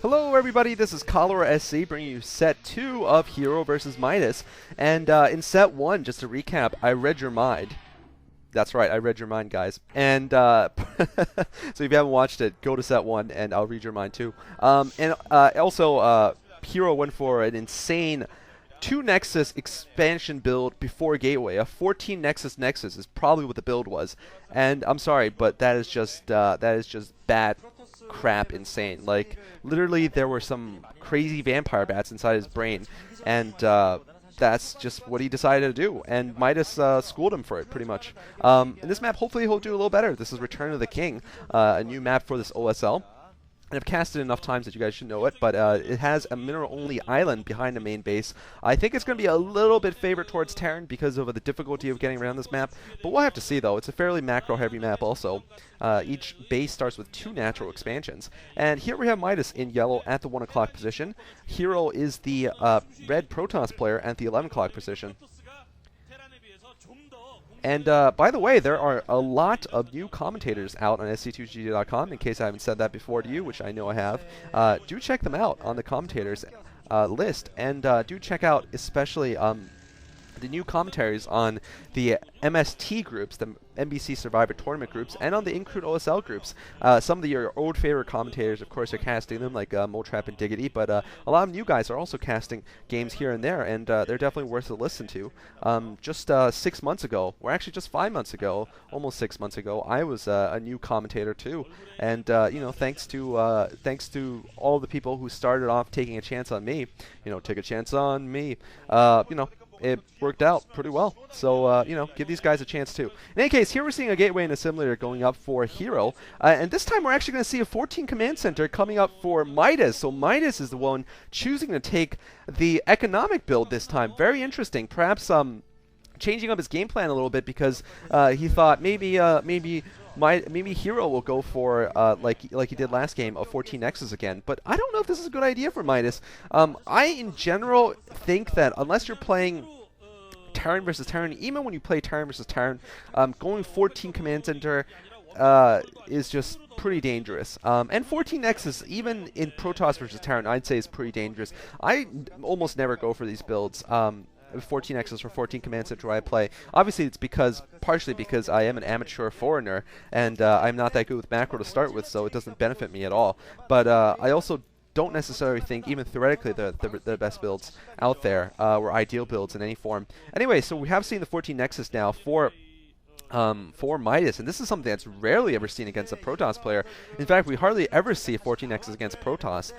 Hello everybody, this is CholeraSC bringing you set 2 of Hero vs. Midas. And in set 1, just to recap, I read your mind. That's right, I read your mind, guys. And so if you haven't watched it, go to set 1 and I'll read your mind too. Also, Hero went for an insane 2 Nexus expansion build before Gateway. A 14 Nexus is probably what the build was. And I'm sorry, but that is just bad crap insane. Like, literally there were some crazy vampire bats inside his brain, and that's just what he decided to do, and Midas schooled him for it, pretty much. In this map, hopefully he'll do a little better. This is Return of the King, a new map for this OSL. And I've cast it enough times that you guys should know it, but it has a mineral-only island behind the main base. I think it's going to be a little bit favored towards Terran because of the difficulty of getting around this map, but we'll have to see, though. It's a fairly macro-heavy map also. Each base starts with 2 natural expansions. And here we have Midas in yellow at the 1 o'clock position. Hero is the red Protoss player at the 11 o'clock position. And by the way, there are a lot of new commentators out on sc2gg.com, in case I haven't said that before to you, which I know I have. Do check them out on the commentators list, and do check out especially the new commentaries on the MST groups, the NBC Survivor Tournament groups, and on the Incruit OSL groups. Some of your old favorite commentators, of course, are casting them, like Moletrap and Diggity, but a lot of new guys are also casting games here and there, and they're definitely worth a listen to. Just 6 months ago, or actually just 5 months ago, almost 6 months ago, I was a new commentator too, and you know, thanks to all the people who started off taking a chance on me, you know, take a chance on me, you know, it worked out pretty well. So, you know, give these guys a chance too. In any case, here we're seeing a Gateway and a Simulator going up for Hero. And this time we're actually going to see a 14 Command Center coming up for Midas. So Midas is the one choosing to take the economic build this time. Very interesting. Perhaps changing up his game plan a little bit because he thought maybe Hero will go for, like he did last game, a 14 Nexus again. But I don't know if this is a good idea for Midas. I, in general, think that unless you're playing Terran versus Terran, even when you play Terran versus Terran, going 14 Command Center is just pretty dangerous. And 14 Nexus, even in Protoss versus Terran, I'd say is pretty dangerous. I almost never go for these builds. 14 Nexus or 14 Command Center I play. Obviously, it's partially because I am an amateur foreigner, and I'm not that good with macro to start with, so it doesn't benefit me at all. But I also don't necessarily think, even theoretically, the best builds out there, or ideal builds in any form. Anyway, so we have seen the 14 Nexus now for Midas, and this is something that's rarely ever seen against a Protoss player. In fact, we hardly ever see a 14 Nexus against Protoss.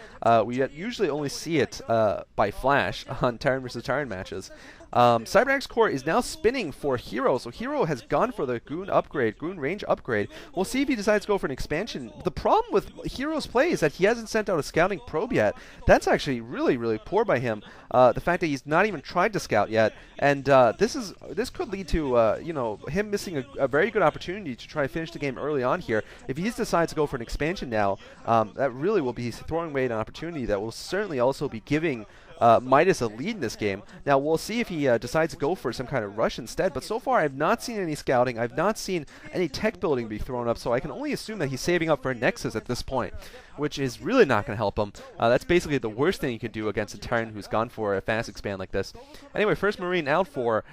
We usually only see it by flash on Terran versus Terran matches. Cybernetics Core is now spinning for Hero, so Hero has gone for the Goon upgrade, Goon range upgrade. We'll see if he decides to go for an expansion. The problem with Hero's play is that he hasn't sent out a scouting probe yet. That's actually really, really poor by him. The fact that he's not even tried to scout yet, and this could lead to you know, him missing a very good opportunity to try to finish the game early on here. If he decides to go for an expansion now, that really will be throwing away an opportunity that will certainly also be giving Midas a lead in this game. Now, we'll see if he decides to go for some kind of rush instead, but so far I've not seen any scouting. I've not seen any tech building be thrown up, so I can only assume that he's saving up for a Nexus at this point, which is really not going to help him. That's basically the worst thing you can do against a Terran who's gone for a fast expand like this. Anyway, first Marine out for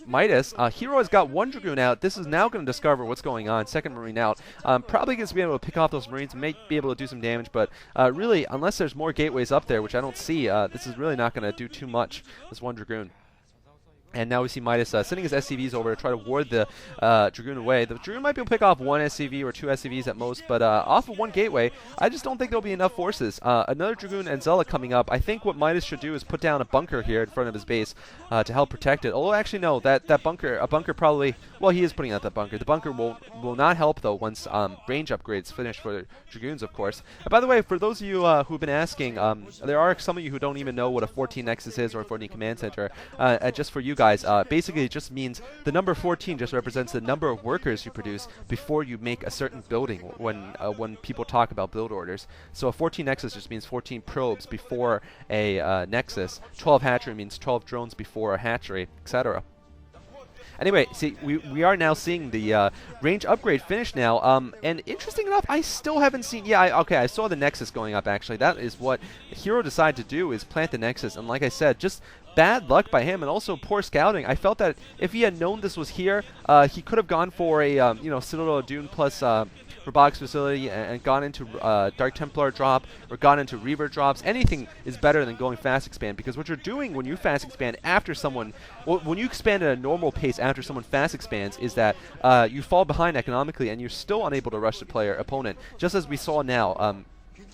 Midas. Hero has got 1 Dragoon out. This is now going to discover what's going on. Second Marine out. Probably going to be able to pick off those Marines and may be able to do some damage, but really, unless there's more gateways up there, which I don't see, this is really not going to do too much, this 1 Dragoon. And now we see Midas sending his SCVs over to try to ward the Dragoon away. The Dragoon might be able to pick off 1 SCV or 2 SCVs at most, but off of 1 gateway, I just don't think there'll be enough forces. Another Dragoon and Zella coming up. I think what Midas should do is put down a bunker here in front of his base to help protect it. Although, actually, no, a bunker probably, well, he is putting out that bunker. The bunker will not help, though, once range upgrades finish for the Dragoons, of course. And by the way, for those of you who've been asking, there are some of you who don't even know what a 14 Nexus is or a 14 Command Center. Just for you guys, basically it just means the number 14 just represents the number of workers you produce before you make a certain building when people talk about build orders. So a 14 Nexus just means 14 probes before a Nexus. 12 hatchery means 12 drones before a hatchery, etc. Anyway, see, we are now seeing the range upgrade finish now. And interesting enough, I still haven't seen. Yeah, okay, I saw the Nexus going up. Actually, that is what Hero decided to do, is plant the Nexus. And like I said, just bad luck by him, and also poor scouting. I felt that if he had known this was here, he could have gone for a Citadel of Dune plus Robotics Facility and gone into Dark Templar drop or gone into Reaver drops. Anything is better than going fast expand, because what you're doing when you fast expand after someone, when you expand at a normal pace after someone fast expands, is that you fall behind economically and you're still unable to rush the opponent, just as we saw now.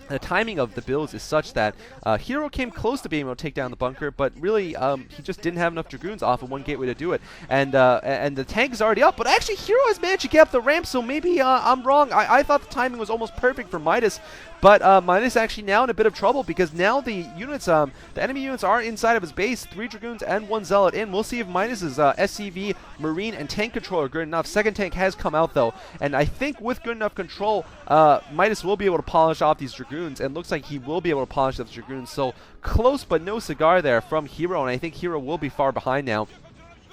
The timing of the builds is such that Hero came close to being able to take down the bunker, but really he just didn't have enough Dragoons off of one gateway to do it. And the tank is already up, but actually Hero has managed to get up the ramp, so maybe I'm wrong. I thought the timing was almost perfect for Midas. But Midas actually now in a bit of trouble, because now the units, the enemy units are inside of his base. 3 Dragoons and 1 Zealot in. We'll see if Midas's SCV, Marine, and tank control are good enough. Second tank has come out though, and I think with good enough control, Midas will be able to polish off these Dragoons, and looks like he will be able to polish off the Dragoons. So close but no cigar there from Hero, and I think Hero will be far behind now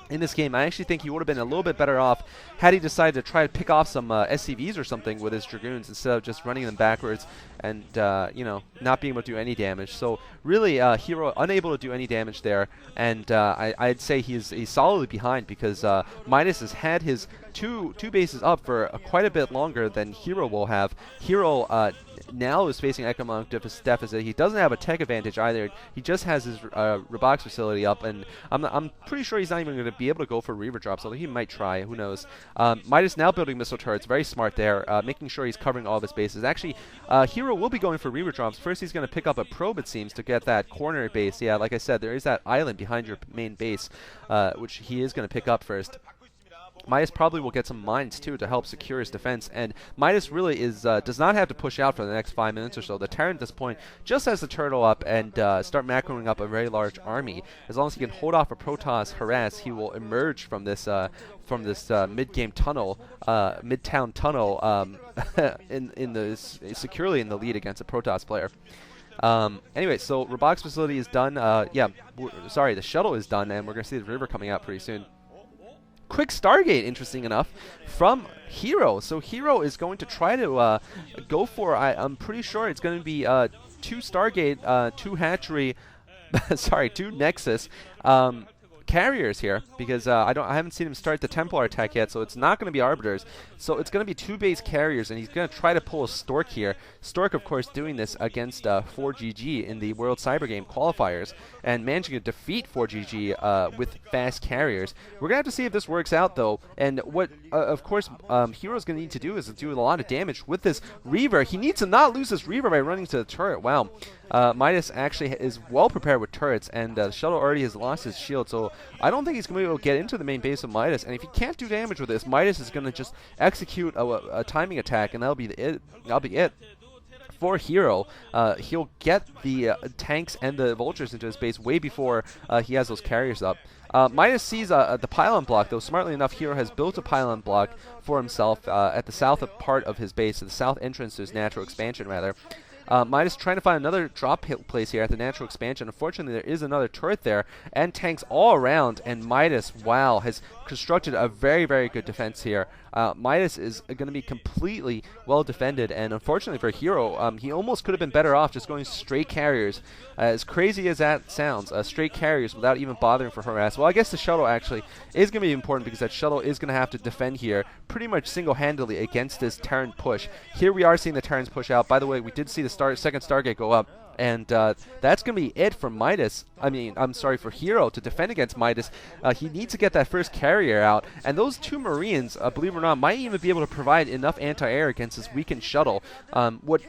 in this game. I actually think he would have been a little bit better off had he decided to try to pick off some SCVs or something with his Dragoons instead of just running them backwards and, not being able to do any damage. So really, Hero unable to do any damage there, and I'd say he's solidly behind, because Midas has had his two bases up for quite a bit longer than Hero will have. Hero now is facing economic deficit. He doesn't have a tech advantage either. He just has his Robotics Facility up, and I'm pretty sure he's not even going to be able to go for Reaver drops, although he might try. Who knows? Midas now building missile turrets. Very smart there, making sure he's covering all of his bases. Actually, Hero will be going for Reaver drops. First, he's going to pick up a probe, it seems, to get that corner base. Yeah, like I said, there is that island behind your main base, which he is going to pick up first. Midas probably will get some mines too to help secure his defense, and Midas really does not have to push out for the next 5 minutes or so. The Terran at this point just has to turtle up and start macroing up a very large army. As long as he can hold off a Protoss harass, he will emerge from this mid-game tunnel, midtown tunnel, securely in the lead against a Protoss player. Anyway, so Robotics Facility is done. The shuttle is done, and we're going to see the river coming out pretty soon. Quick Stargate, interesting enough, from Hero. So Hero is going to try to go for, I'm pretty sure it's going to be 2 Stargate, 2 Hatchery, sorry, 2 Nexus carriers here, because I haven't seen him start the Templar attack yet, so it's not going to be Arbiters. So it's going to be 2 base carriers, and he's going to try to pull a Stork here. Stork, of course, doing this against 4GG in the World Cyber Game qualifiers, and managing to defeat 4GG with fast carriers. We're going to have to see if this works out, though, and what, of course, Hero's going to need to do is do a lot of damage with this Reaver. He needs to not lose this Reaver by running to the turret. Wow. Midas actually is well prepared with turrets, and the shuttle already has lost his shield, so I don't think he's going to be able to get into the main base of Midas. And if he can't do damage with this, Midas is going to just execute a timing attack, and that'll be it. For Hero, he'll get the tanks and the vultures into his base way before he has those carriers up. Midas sees the pylon block, though smartly enough, Hero has built a pylon block for himself at the south part of his base, the south entrance to his natural expansion, rather. Midas trying to find another drop place here at the natural expansion. Unfortunately, there is another turret there and tanks all around, and Midas, wow, has constructed a very, very good defense here. Midas is going to be completely well defended, and unfortunately for Hero, he almost could have been better off just going straight carriers. As crazy as that sounds, straight carriers without even bothering for harass. Well, I guess the shuttle actually is going to be important, because that shuttle is going to have to defend here pretty much single-handedly against this Terran push. Here we are seeing the Terrans push out. By the way, we did see the second Stargate go up. And that's going to be it for Midas. For Hero to defend against Midas. He needs to get that first carrier out. And those 2 Marines, believe it or not, might even be able to provide enough anti-air against this weakened shuttle. What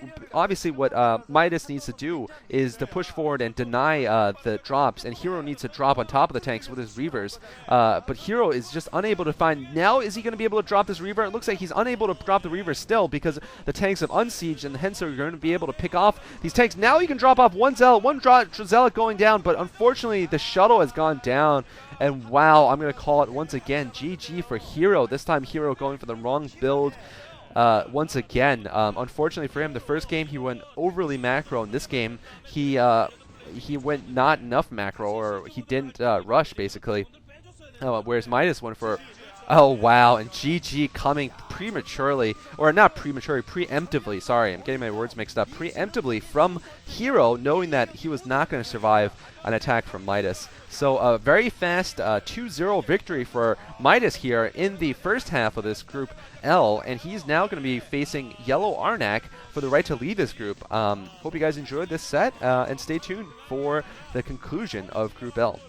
Midas needs to do is to push forward and deny the drops. And Hero needs to drop on top of the tanks with his Reavers. But Hero is just unable to find. Now, is he going to be able to drop this Reaver? It looks like he's unable to drop the Reaver still, because the tanks have unsieged, and hence they're going to be able to pick off these tanks. Now you can drop off one Zealot going down, but unfortunately the shuttle has gone down, and wow, I'm going to call it once again GG for Hero. This time Hero going for the wrong build once again. Unfortunately for him, the first game he went overly macro. In this game he went not enough macro, or he didn't rush basically. Whereas Midas went for, oh wow, and GG coming prematurely, or not prematurely, preemptively, sorry, I'm getting my words mixed up, preemptively from Hero, knowing that he was not going to survive an attack from Midas. So a very fast 2-0 victory for Midas here in the first half of this Group L, and he's now going to be facing Yellow Arnc for the right to lead this group. Hope you guys enjoyed this set, and stay tuned for the conclusion of Group L.